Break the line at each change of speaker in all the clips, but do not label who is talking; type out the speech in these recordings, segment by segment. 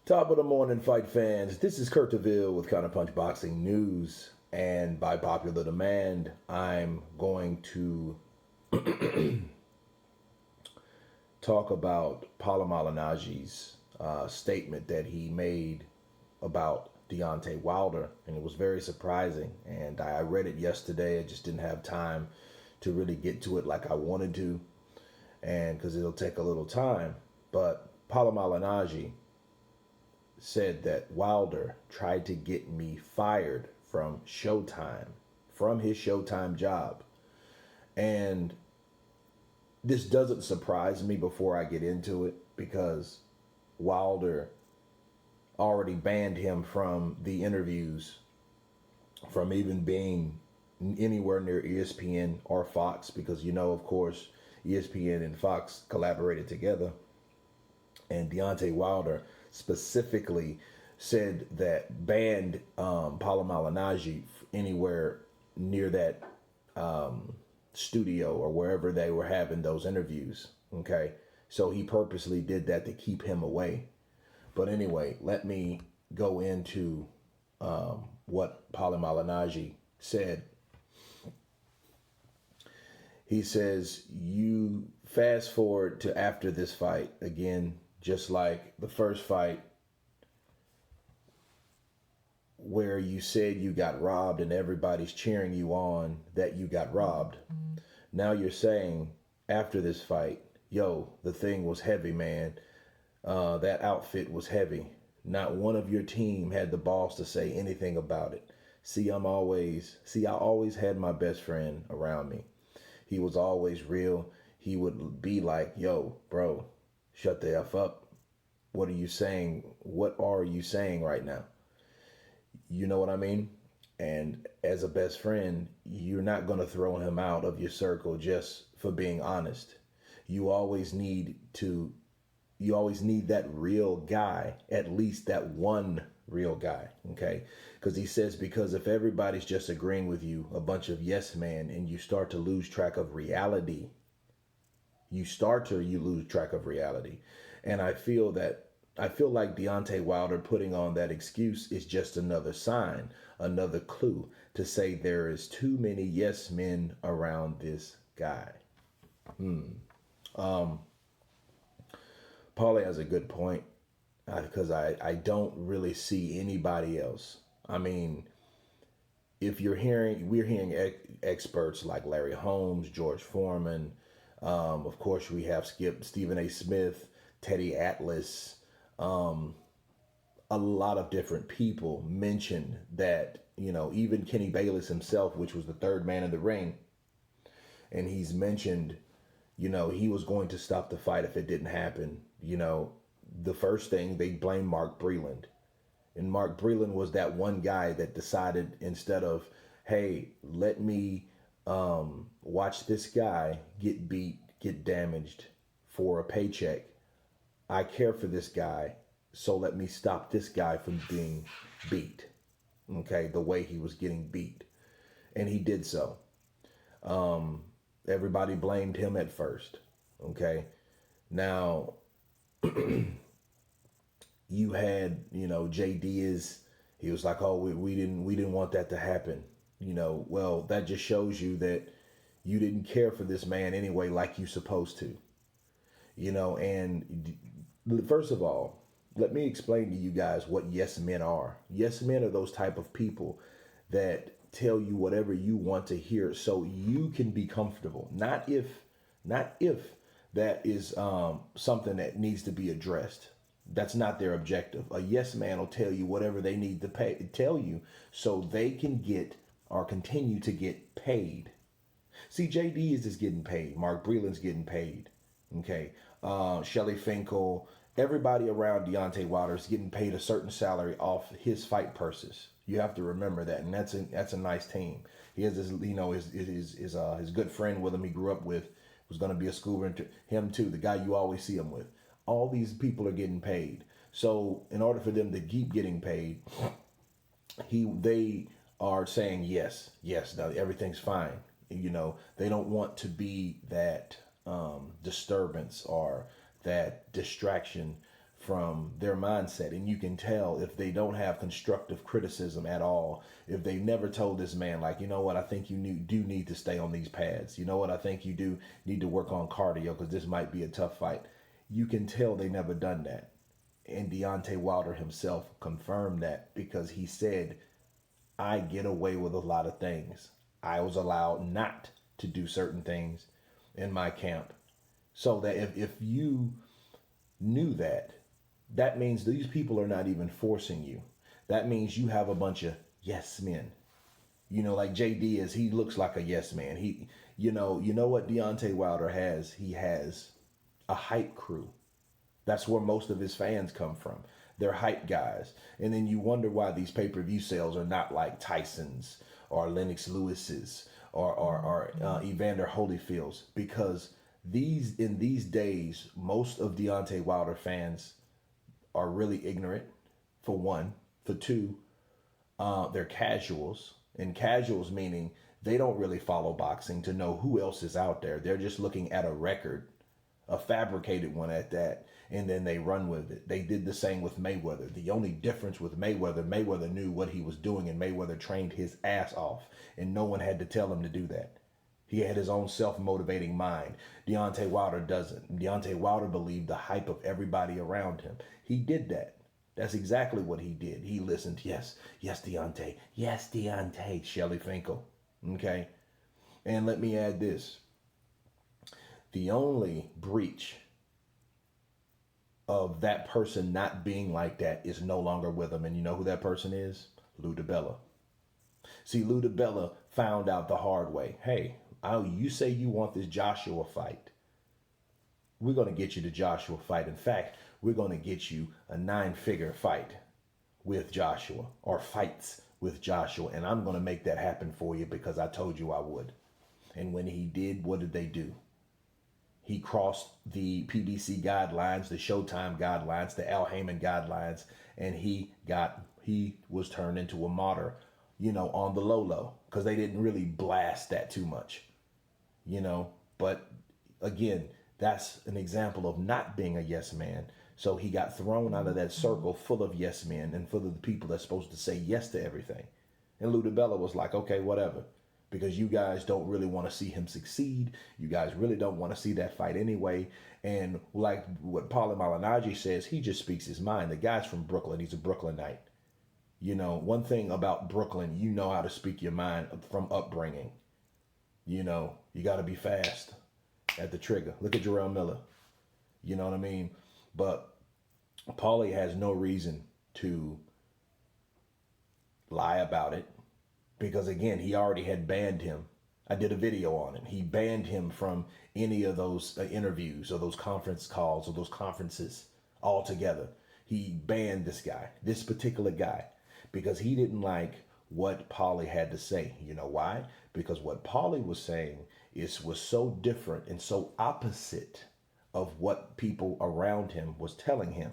Top of the morning, fight fans. This is Kurt DeVille with Counter Punch Boxing News. And by popular demand, I'm going to talk about Paulie Malignaggi's statement that he made about Deontay Wilder. And it was very surprising. And I read it yesterday. I just didn't have time to really get to it like I wanted to. And because it'll take a little time. But Paulie Malignaggi said that Wilder tried to get me fired from Showtime, from his Showtime job. And this doesn't surprise me before I get into it because Wilder already banned him from the interviews, from even being anywhere near ESPN or Fox, because of course, ESPN and Fox collaborated together. And Deontay Wilder specifically said that banned Paulie Malignaggi anywhere near that studio or wherever they were having those interviews. Okay, so he purposely did that to keep him away. But anyway, let me go into what Paulie Malignaggi said. He says, you fast forward to after this fight, again, just like the first fight where you said you got robbed and everybody's cheering you on that you got robbed. Now you're saying after this fight, yo, the thing was heavy, man. That outfit was heavy. Not one of your team had the balls to say anything about it. I always had my best friend around me. He was always real. He would be like, yo, bro, shut the F up. What are you saying? What are you saying right now? You know what I mean? And as a best friend, you're not going to throw him out of your circle just for being honest. You always need that real guy, at least that one real guy, okay? Because he says, because if everybody's just agreeing with you, a bunch of yes men, and you start to lose track of reality, you lose track of reality. And I feel like Deontay Wilder putting on that excuse is just another sign, another clue to say there is too many yes men around this guy. Paulie has a good point because I don't really see anybody else. I mean, we're hearing experts like Larry Holmes, George Foreman. Of course, we have Stephen A. Smith, Teddy Atlas. A lot of different people mentioned that, even Kenny Bayless himself, which was the third man in the ring, and he's mentioned, he was going to stop the fight if it didn't happen. The first thing, they blamed Mark Breland. And Mark Breland was that one guy that decided, instead of, hey, let me watch this guy get beat, get damaged for a paycheck. I care for this guy, so let me stop this guy from being beat. Okay, the way he was getting beat. And he did so. Everybody blamed him at first. Okay. Now, you had, JD he was like, oh, we didn't want that to happen. Well, that just shows you that you didn't care for this man anyway, like you supposed to. And first of all, let me explain to you guys what yes men are. Yes men are those type of people that tell you whatever you want to hear so you can be comfortable. Not if that is something that needs to be addressed. That's not their objective. A yes man will tell you whatever they need to tell you so they can get or continue to get paid. See, JD is just getting paid. Mark Breland's getting paid. Okay. Shelly Finkel, everybody around Deontay Wilder is getting paid a certain salary off his fight purses. You have to remember that, and that's a nice team. He has this, his good friend with him he grew up with was going to be a school to him too. The guy you always see him with. All these people are getting paid. So in order for them to keep getting paid, they are saying yes, no, everything's fine. They don't want to be that disturbance or that distraction from their mindset. And you can tell if they don't have constructive criticism at all, if they never told this man, like, you know what, I think you do need to stay on these pads. You know what, I think you do need to work on cardio because this might be a tough fight. You can tell they never done that. And Deontay Wilder himself confirmed that because he said, I get away with a lot of things. I was allowed not to do certain things in my camp. So that if you knew that, that means these people are not even forcing you. That means you have a bunch of yes men. You know, like JD is, he looks like a yes man. You know what Deontay Wilder has? He has a hype crew. That's where most of his fans come from. They're hype guys. And then you wonder why these pay-per-view sales are not like Tyson's or Lennox Lewis's or Evander Holyfield's, because in these days, most of Deontay Wilder fans are really ignorant, for one. For two, they're casuals. And casuals meaning they don't really follow boxing to know who else is out there. They're just looking at a record, a fabricated one at that, and then they run with it. They did the same with Mayweather. The only difference with Mayweather knew what he was doing, and Mayweather trained his ass off, and no one had to tell him to do that. He had his own self-motivating mind. Deontay Wilder doesn't. Deontay Wilder believed the hype of everybody around him. He did that. That's exactly what he did. He listened. Yes, Deontay. Yes, Deontay. Shelly Finkel. Okay? And let me add this. The only breach of that person not being like that is no longer with him. And you know who that person is? Lou DiBella. See, Lou DiBella found out the hard way. Hey, you say you want this Joshua fight. We're going to get you the Joshua fight. In fact, we're going to get you a 9-figure fight with Joshua, or fights with Joshua. And I'm going to make that happen for you because I told you I would. And when he did, what did they do? He crossed the PBC guidelines, the Showtime guidelines, the Al Heyman guidelines, and he was turned into a martyr, on the low, because they didn't really blast that too much, But again, that's an example of not being a yes man. So he got thrown out of that circle full of yes men and full of the people that's supposed to say yes to everything. And Lou DiBella was like, okay, whatever. Because you guys don't really want to see him succeed. You guys really don't want to see that fight anyway. And like what Paulie Malignaggi says, he just speaks his mind. The guy's from Brooklyn. He's a Brooklynite. One thing about Brooklyn, you know how to speak your mind from upbringing. You got to be fast at the trigger. Look at Jarrell Miller. You know what I mean? But Paulie has no reason to lie about it. Because again, he already had banned him. I did a video on it. He banned him from any of those interviews or those conference calls or those conferences altogether. He banned this particular guy, because he didn't like what Paulie had to say. You know why? Because what Paulie was saying was so different and so opposite of what people around him was telling him.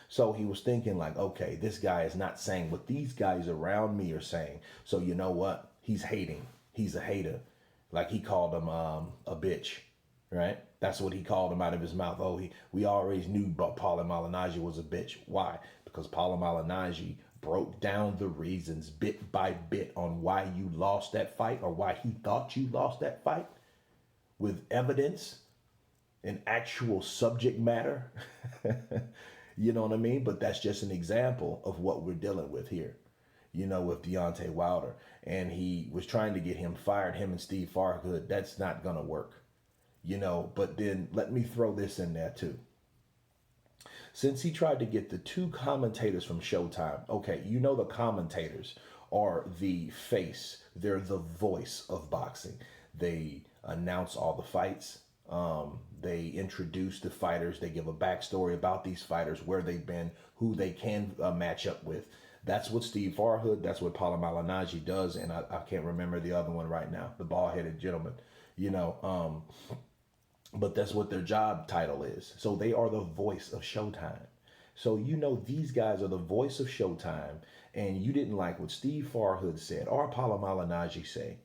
So he was thinking like, okay, this guy is not saying what these guys around me are saying. So you know what? He's hating. He's a hater. Like he called him a bitch, right? That's what he called him out of his mouth. Oh, we always knew Paulie Malignaggi was a bitch. Why? Because Paulie Malignaggi broke down the reasons bit by bit on why you lost that fight, or why he thought you lost that fight, with evidence and actual subject matter. You know what I mean? But that's just an example of what we're dealing with here, with Deontay Wilder. And he was trying to get him fired, him and Steve Farhood. That's not going to work, But then let me throw this in there too. Since he tried to get the 2 commentators from Showtime, okay, the commentators are the face. They're the voice of boxing. They announce all the fights. They introduce the fighters. They give a backstory about these fighters, where they've been, who they can match up with. That's what Steve Farhood, that's what Paulie Malignaggi does. And I can't remember the other one right now, the bald-headed gentleman, but that's what their job title is. So they are the voice of Showtime. So, these guys are the voice of Showtime, and you didn't like what Steve Farhood said or Paulie Malignaggi say.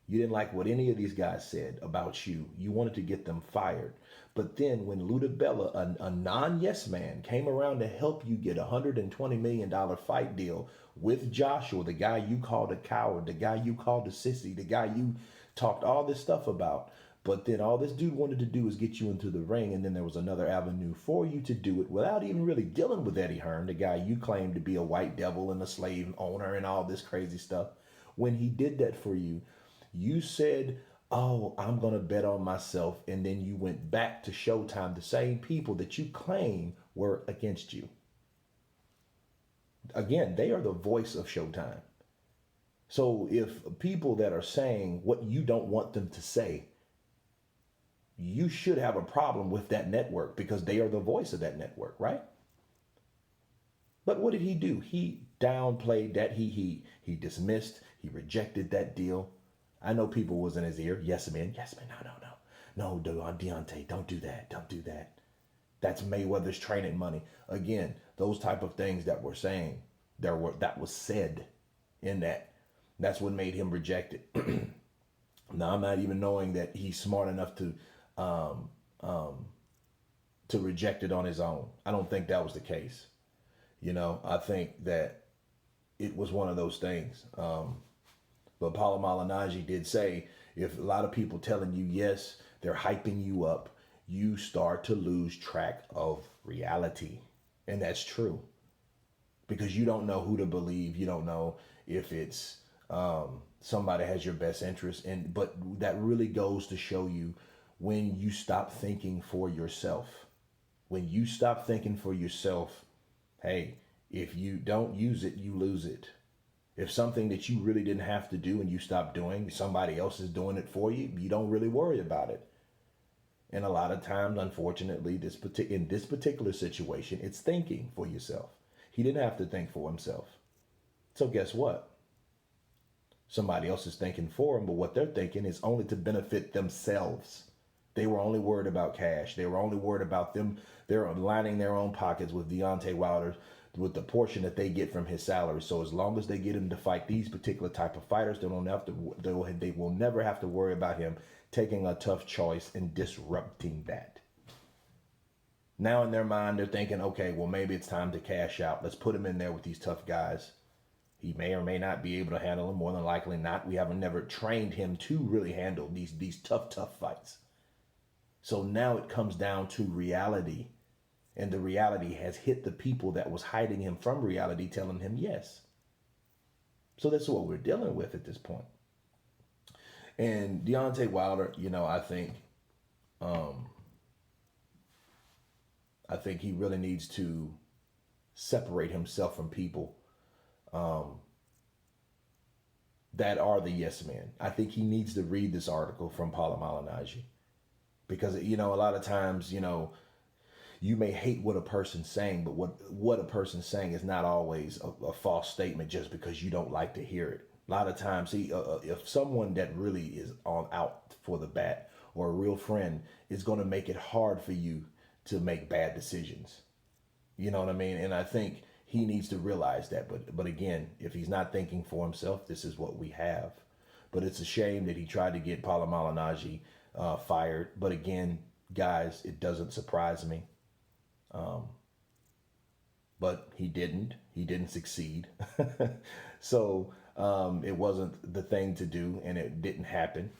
You didn't like what any of these guys said about you. You wanted to get them fired. But then when Ludabella, a non-yes man, came around to help you get a $120 million fight deal with Joshua, the guy you called a coward, the guy you called a sissy, the guy you talked all this stuff about, but then all this dude wanted to do is get you into the ring, and then there was another avenue for you to do it without even really dealing with Eddie Hearn, the guy you claimed to be a white devil and a slave owner and all this crazy stuff. When he did that for you, you said, oh, I'm going to bet on myself. And then you went back to Showtime, the same people that you claim were against you. Again, they are the voice of Showtime. So if people that are saying what you don't want them to say, you should have a problem with that network because they are the voice of that network, right? But what did he do? He downplayed that. He dismissed, he rejected that deal. I know people was in his ear. Yes, man. Yes, man. No, Deontay, don't do that. Don't do that. That's Mayweather's training money. Again, those type of things that we're saying, that was said in that. That's what made him reject it. Now, I'm not even knowing that he's smart enough to reject it on his own. I don't think that was the case. I think that it was one of those things. But Paulie Malignaggi did say, if a lot of people telling you yes, they're hyping you up, you start to lose track of reality. And that's true. Because you don't know who to believe. You don't know if it's somebody has your best interest. But that really goes to show you when you stop thinking for yourself. When you stop thinking for yourself, hey, if you don't use it, you lose it. If something that you really didn't have to do and you stop doing, somebody else is doing it for you, you don't really worry about it. And a lot of times, unfortunately, in this particular situation, it's thinking for yourself. He didn't have to think for himself. So guess what? Somebody else is thinking for him, but what they're thinking is only to benefit themselves. They were only worried about cash. They were only worried about them. They're lining their own pockets with Deontay Wilder, with the portion that they get from his salary. So as long as they get him to fight these particular type of fighters, they will never have to worry about him taking a tough choice and disrupting that. Now in their mind, they're thinking, okay, well, maybe it's time to cash out. Let's put him in there with these tough guys. He may or may not be able to handle them. More than likely not. We haven't never trained him to really handle these tough fights. So now it comes down to reality. And the reality has hit the people that was hiding him from reality, telling him yes. So that's what we're dealing with at this point. And Deontay Wilder, I think he really needs to separate himself from people that are the yes men. I think he needs to read this article from Paulie Malignaggi. Because, a lot of times, you may hate what a person's saying, but what a person's saying is not always a false statement just because you don't like to hear it. A lot of times, if someone that really is out for the bat or a real friend is going to make it hard for you to make bad decisions. You know what I mean? And I think he needs to realize that. But again, if he's not thinking for himself, this is what we have. But it's a shame that he tried to get Paulie Malignaggi fired. But again, guys, it doesn't surprise me. But he didn't succeed. So it wasn't the thing to do, and it didn't happen.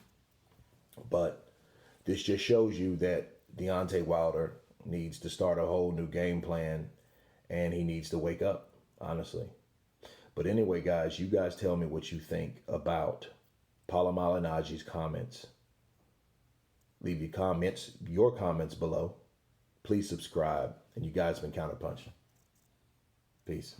But this just shows you that Deontay Wilder needs to start a whole new game plan, and he needs to wake up, honestly. But anyway, guys, you guys tell me what you think about Paulie Malignaggi's comments. Leave your comments below. Please subscribe. And you guys been counterpunching. Peace.